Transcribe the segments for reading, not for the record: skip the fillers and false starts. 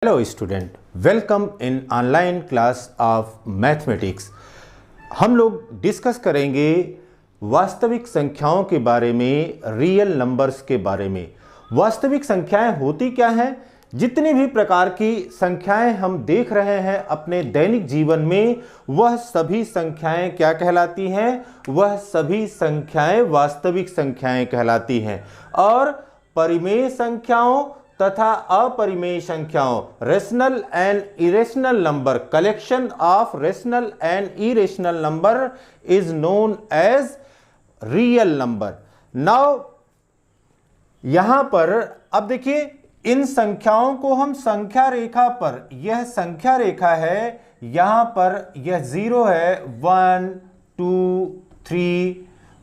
Hello student, welcome in online class of mathematics. हम लोग discuss करेंगे वास्तविक संख्याओं के बारे में, रियल नंबर्स के बारे में। वास्तविक संख्याएं होती क्या हैं? जितनी भी प्रकार की संख्याएं हम देख रहे हैं अपने दैनिक जीवन में, वह सभी संख्याएं क्या कहलाती हैं? वह सभी संख्याएं वास्तविक संख्याएं कहलाती हैं। और परिमेय संख्याओं तथा अपरिमेय संख्याओं, rational and irrational number, collection of rational and irrational number is known as real number. Now यहां पर अब देखिए, इन संख्याओं को हम संख्या रेखा पर, यह संख्या रेखा है, यहां पर यह 0 है, 1 2 3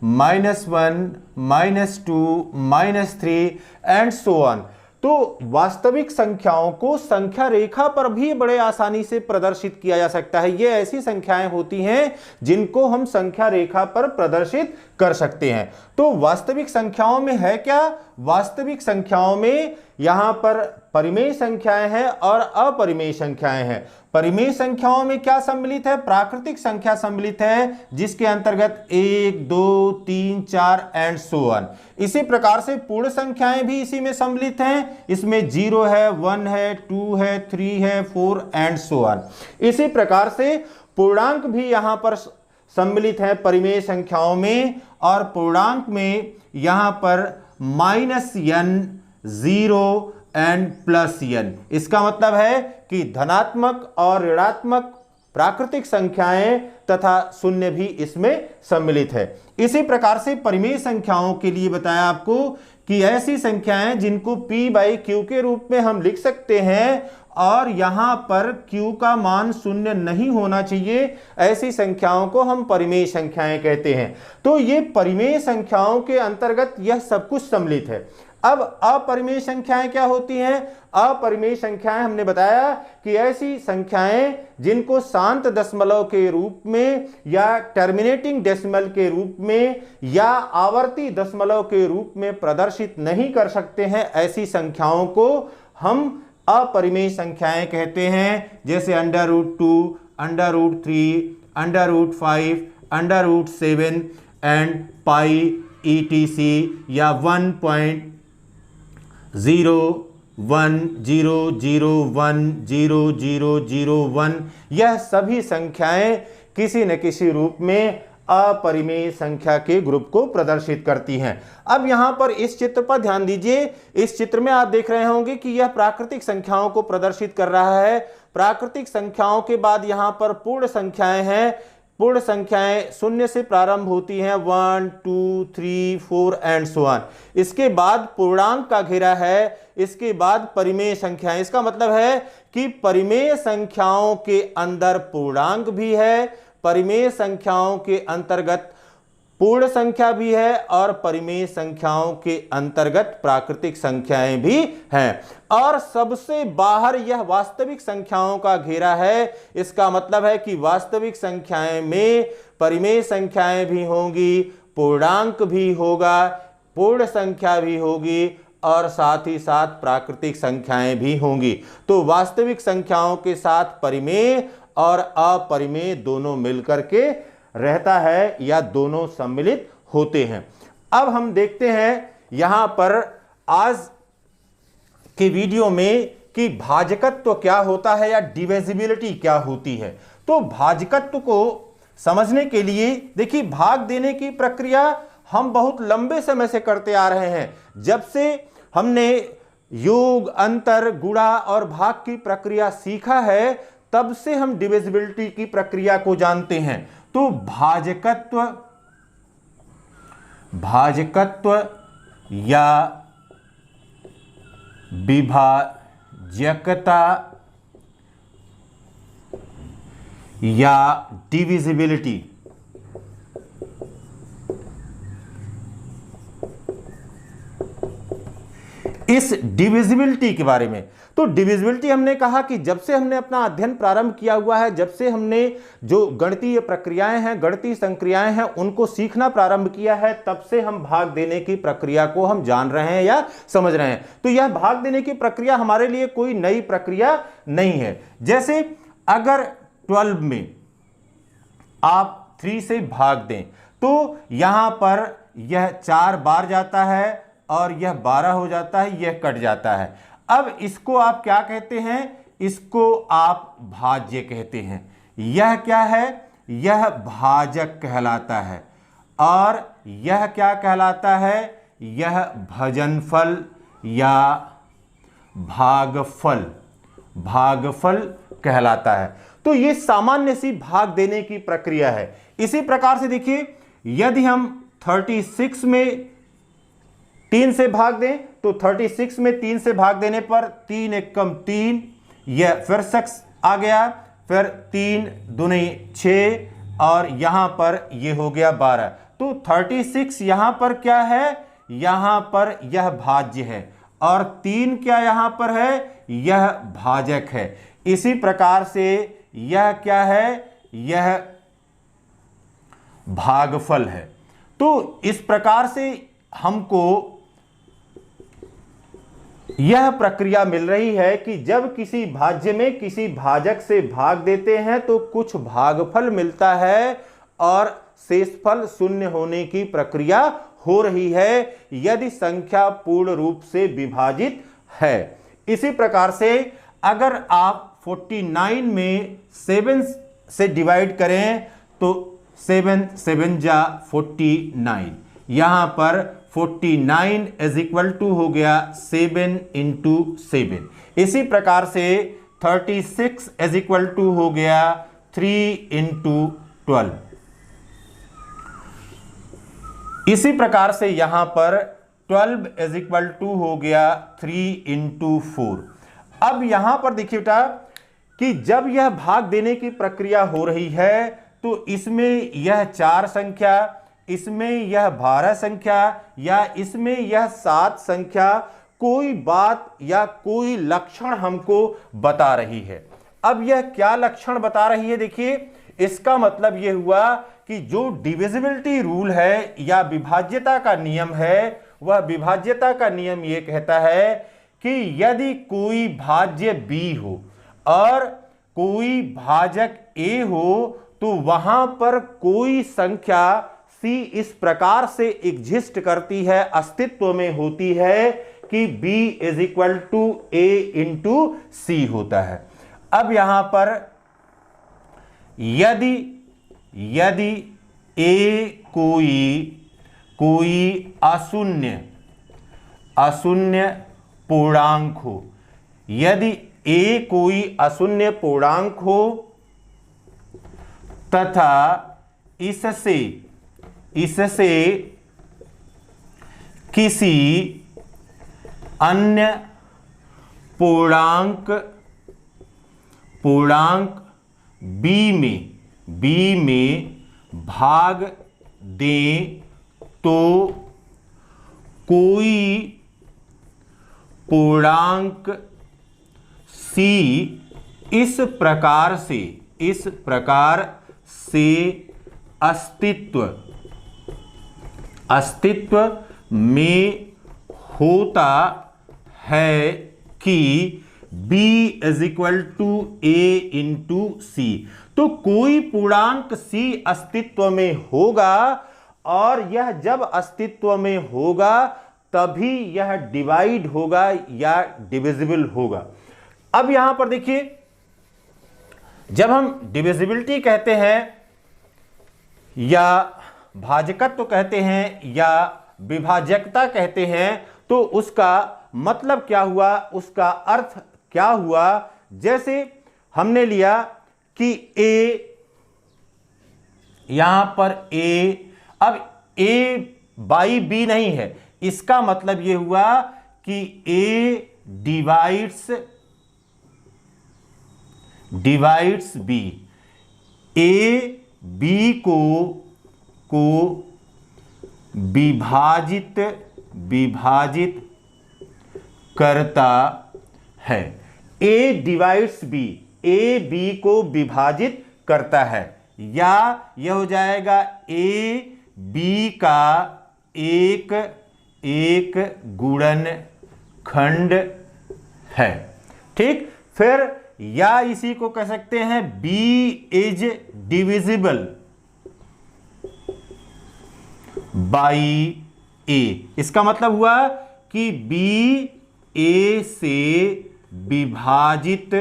-1 -2 -3 एंड सो ऑन। तो वास्तविक संख्याओं को संख्या रेखा पर भी बड़े आसानी से प्रदर्शित किया जा सकता है। ये ऐसी संख्याएं होती हैं जिनको हम संख्या रेखा पर प्रदर्शित कर सकते हैं। तो वास्तविक संख्याओं में है क्या? वास्तविक संख्याओं में यहां पर परिमेय संख्याएं हैं और अपरिमेय संख्याएं हैं। परिमेय संख्याओं में क्या सम्मिलित है? प्राकृतिक संख्या सम्मिलित है, जिसके अंतर्गत 1 2 3 4 एंड सो ऑन। इसी प्रकार से पूर्ण संख्याएं भी इसी में सम्मिलित हैं। इसमें 0 है, 1 है, 2 है, 3 है, 4 एंड सो ऑन। इसी प्रकार से पूर्णांक भी यहां पर सम्मिलित है परिमेय संख्याओं में, और पूर्णांक में यहां पर -n, 0 एंड +n। इसका मतलब है कि धनात्मक और ऋणात्मक प्राकृतिक संख्याएं तथा शून्य भी इसमें सम्मिलित है। इसी प्रकार से परिमेय संख्याओं के लिए बताया आपको कि ऐसी संख्याएं जिनको p/q के रूप में हम लिख सकते हैं और यहां पर q का मान शून्य नहीं होना चाहिए, ऐसी संख्याओं को हम परिमेय संख्याएं कहते हैं। तो ये परिमेय संख्याओं के अंतर्गत यह सब कुछ सम्मिलित है। अब अपरिमेय संख्याएं क्या होती हैं? अपरिमेय संख्याएं हमने बताया कि ऐसी संख्याएं जिनको शांत दशमलव के रूप में या टर्मिनेटिंग डेसिमल के रूप में या आवर्ती दशमलव के रूप में प्रदर्शित नहीं कर सकते हैं, ऐसी संख्याओं को हम अपरिमेय संख्याएं कहते हैं। जैसे √2, √3, √5, √7 एंड पाई etc या 1.010010001, यह सभी संख्याएं किसी न किसी रूप में अपरिमेय संख्या के ग्रुप को प्रदर्शित करती हैं। अब यहां पर इस चित्र पर ध्यान दीजिए। इस चित्र में आप देख रहे होंगे कि यह प्राकृतिक संख्याओं को प्रदर्शित कर रहा है। प्राकृतिक संख्याओं के बाद यहां पर पूर्ण संख्याएं हैं। पूर्ण संख्याएं शून्य से प्रारंभ होती हैं, 1 2 3 4 एंड सो ऑन। इसके बाद पूर्णांक का घेरा है, इसके बाद परिमेय संख्याएं। इसका मतलब है कि परिमेय संख्याओं के अंदर पूर्णांक भी है, परिमेय संख्याओं के अंतर्गत पूर्ण संख्या भी है, और परिमेय संख्याओं के अंतर्गत प्राकृतिक संख्याएं भी हैं। और सबसे बाहर यह वास्तविक संख्याओं का घेरा है। इसका मतलब है कि वास्तविक संख्याएं में परिमेय संख्याएं भी होंगी, पूर्णांक भी होगा, पूर्ण संख्या भी होगी, और साथ ही साथ प्राकृतिक संख्याएं भी होंगी। तो वास्तविक संख्याओं के साथ परिमेय और अपरिमेय दोनों मिलकर के रहता है, या दोनों सम्मिलित होते हैं। अब हम देखते हैं यहां पर आज के वीडियो में कि भाजकत्व क्या होता है या डिविजिबिलिटी क्या होती है। तो भाजकत्व को समझने के लिए देखिए, भाग देने की प्रक्रिया हम बहुत लंबे समय से करते आ रहे हैं। जब से हमने योग, अंतर, गुणा और भाग की प्रक्रिया सीखा है, तब से हम डिविजिबिलिटी की प्रक्रिया को जानते हैं। तो भाजकत्व या विभाजकता या डिविजिबिलिटी, इस डिविजिबिलिटी के बारे में। तो डिविजिबिलिटी हमने कहा कि जब से हमने अपना अध्ययन प्रारंभ किया हुआ है, जब से हमने जो गणितीय प्रक्रियाएं हैं, गणितीय संक्रियाएं हैं, उनको सीखना प्रारंभ किया है, तब से हम भाग देने की प्रक्रिया को हम जान रहे हैं या समझ रहे हैं। तो यह भाग देने की प्रक्रिया हमारे लिए कोई नई प्रक्रिया नहीं है। जैसे अगर 12 में आप 3 से भाग दें तो यहां पर यह 4 बार जाता है और यह 12 हो जाता है, यह कट जाता है। अब इसको आप क्या कहते हैं? इसको आप भाज्य कहते हैं। यह क्या है? यह भाजक कहलाता है। और यह क्या कहलाता है? यह भजनफल या भागफल, भागफल कहलाता है। तो यह सामान्य सी भाग देने की प्रक्रिया है। इसी प्रकार से देखिए, यदि हम 36 में 3 से भाग दें तो 36 में 3 से भाग देने पर 3 एकम 3, यह फिर 6 आ गया, फिर 3 दूनी 6 और यहां पर यह हो गया 12। तो 36 यहां पर क्या है? यहां पर यह भाज्य है और 3 क्या यहां पर है? यह भाजक है। इसी प्रकार से यह क्या है? यह भागफल है। तो इस प्रकार से हमको यह प्रक्रिया मिल रही है कि जब किसी भाज्य में किसी भाजक से भाग देते हैं तो कुछ भागफल मिलता है और शेषफल शून्य होने की प्रक्रिया हो रही है यदि संख्या पूर्ण रूप से विभाजित है। इसी प्रकार से अगर आप 49 में 7 से डिवाइड करें तो 7 7 जा 49, यहां पर 49 इज इक्वल टू हो गया 7 इंटू 7। इसी प्रकार से 36 इज इक्वल टू हो गया 3 इंटू 12। इसी प्रकार से यहां पर 12 इज इक्वल टू हो गया 3 इंटू 4। अब यहां पर देखिए बेटा कि जब यह भाग देने की प्रक्रिया हो रही है तो इसमें यह 4 संख्या, इसमें यह 12 संख्या या इसमें यह 7 संख्या कोई बात या कोई लक्षण हमको बता रही है। अब यह क्या लक्षण बता रही है? देखिए, इसका मतलब यह हुआ कि जो डिविजिबिलिटी रूल है या विभाज्यता का नियम है, वह विभाज्यता का नियम यह कहता है कि यदि कोई भाज्य b हो और कोई भाजक a हो तो वहां पर कोई संख्या c इस प्रकार से एग्जिस्ट करती है, अस्तित्व में होती है कि b is equal to a into c होता है। अब यहां पर यदि a कोई अशून्य पूर्णांक हो, यदि a कोई अशून्य पूर्णांक हो तथा इससे किसी अन्य पूर्णांक b में भाग दें तो कोई पूर्णांक c इस प्रकार से अस्तित्व में होता है कि b is equal to a into c. तो कोई पूर्णांक c अस्तित्व में होगा और यह जब अस्तित्व में होगा तभी यह डिवाइड होगा या डिविजिबल होगा। अब यहां पर देखिए, जब हम डिविजिबिलिटी कहते हैं या भाजकत्व कहते हैं या विभाजकता कहते हैं तो उसका मतलब क्या हुआ, उसका अर्थ क्या हुआ? जैसे हमने लिया कि a, यहां पर a, अब a बाई b नहीं है, इसका मतलब यह हुआ कि a divides b, a b को विभाजित करता है। A divides B, A B को विभाजित करता है, या यह हो जाएगा ए बी का एक गुणनखंड है। ठीक, फिर या इसी को कह सकते हैं बी इज डिविजिबल बाई ए। इसका मतलब हुआ कि बी ए से विभाजित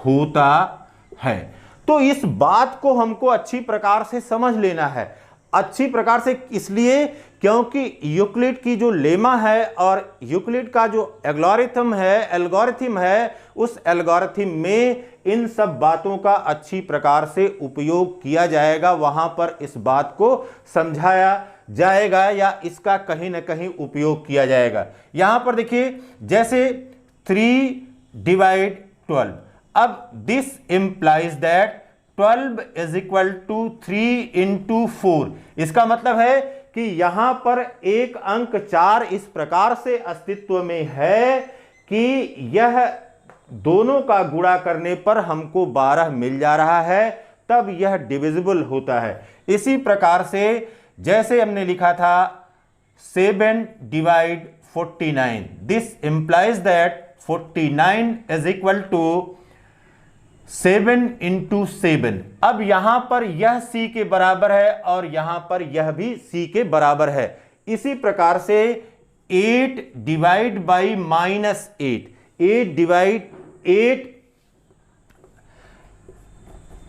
होता है। तो इस बात को हमको अच्छी प्रकार से समझ लेना है, अच्छी प्रकार से, इसलिए क्योंकि यूक्लिड की जो लेमा है और यूक्लिड का जो एल्गोरिथम है, उस एल्गोरिथम में इन सब बातों का अच्छी प्रकार से उपयोग किया जाएगा। वहां पर इस बात को समझाया जाएगा या इसका कहीं ना कहीं उपयोग किया जाएगा। यहां पर देखिए, जैसे 3 डिवाइड 12, अब this implies that 12 is equal to 3 into 4। इसका मतलब है कि यहां पर एक अंक 4 इस प्रकार से अस्तित्व में है कि यह दोनों का गुणा करने पर हमको 12 मिल जा रहा है, तब यह डिविजिबल होता है। इसी प्रकार से जैसे हमने लिखा था 7 divide 49, this implies that 49 is equal to 7 into 7। अब यहां पर यह c के बराबर है और यहां पर यह भी c के बराबर है। इसी प्रकार से 8 divide by -8, 8 divide 8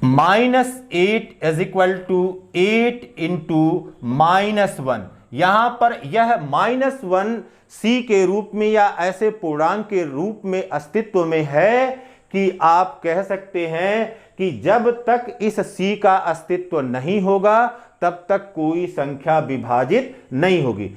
-8 is equal to 8 into -1। यहां पर यह -1 c के रूप में या ऐसे पूर्णांक के रूप में अस्तित्व में है कि आप कह सकते हैं कि जब तक इस c का अस्तित्व नहीं होगा तब तक कोई संख्या विभाजित नहीं होगी।